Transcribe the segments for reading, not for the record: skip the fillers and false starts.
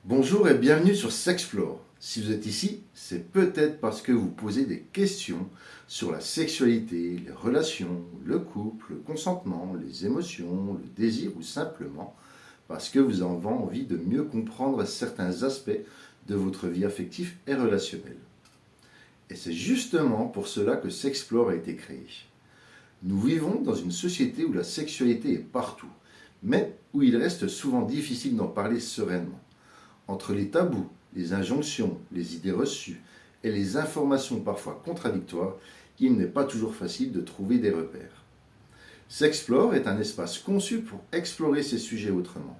Bonjour et bienvenue sur Sexplore. Si vous êtes ici, c'est peut-être parce que vous posez des questions sur la sexualité, les relations, le couple, le consentement, les émotions, le désir ou simplement parce que vous avez envie de mieux comprendre certains aspects de votre vie affective et relationnelle. Et c'est justement pour cela que Sexplore a été créé. Nous vivons dans une société où la sexualité est partout, mais où il reste souvent difficile d'en parler sereinement. Entre les tabous, les injonctions, les idées reçues et les informations parfois contradictoires, il n'est pas toujours facile de trouver des repères. Sexplore est un espace conçu pour explorer ces sujets autrement.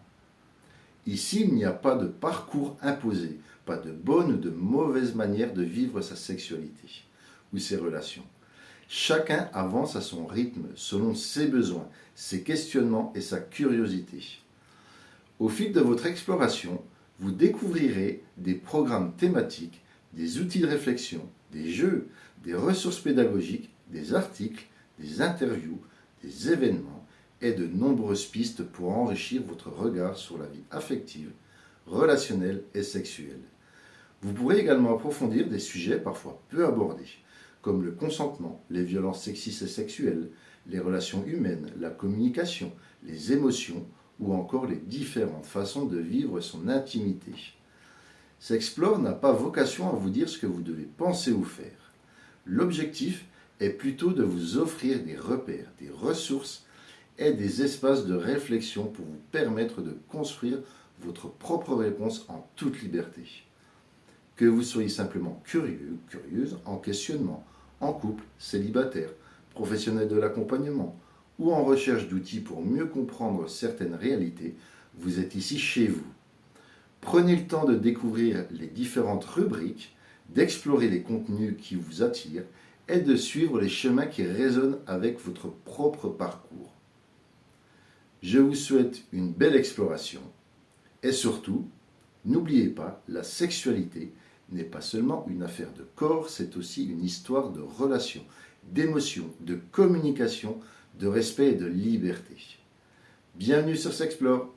Ici, il n'y a pas de parcours imposé, pas de bonne ou de mauvaise manière de vivre sa sexualité ou ses relations. Chacun avance à son rythme, selon ses besoins, ses questionnements et sa curiosité. Au fil de votre exploration, vous découvrirez des programmes thématiques, des outils de réflexion, des jeux, des ressources pédagogiques, des articles, des interviews, des événements et de nombreuses pistes pour enrichir votre regard sur la vie affective, relationnelle et sexuelle. Vous pourrez également approfondir des sujets parfois peu abordés, comme le consentement, les violences sexistes et sexuelles, les relations humaines, la communication, les émotions, ou encore les différentes façons de vivre son intimité. Sexplore n'a pas vocation à vous dire ce que vous devez penser ou faire. L'objectif est plutôt de vous offrir des repères, des ressources et des espaces de réflexion pour vous permettre de construire votre propre réponse en toute liberté. Que vous soyez simplement curieux, curieuse, en questionnement, en couple, célibataire, professionnel de l'accompagnement, ou en recherche d'outils pour mieux comprendre certaines réalités, vous êtes ici chez vous. Prenez le temps de découvrir les différentes rubriques, d'explorer les contenus qui vous attirent et de suivre les chemins qui résonnent avec votre propre parcours. Je vous souhaite une belle exploration et surtout, n'oubliez pas, la sexualité n'est pas seulement une affaire de corps, c'est aussi une histoire de relations, d'émotions, de communication, de respect et de liberté. Bienvenue sur Sexplore.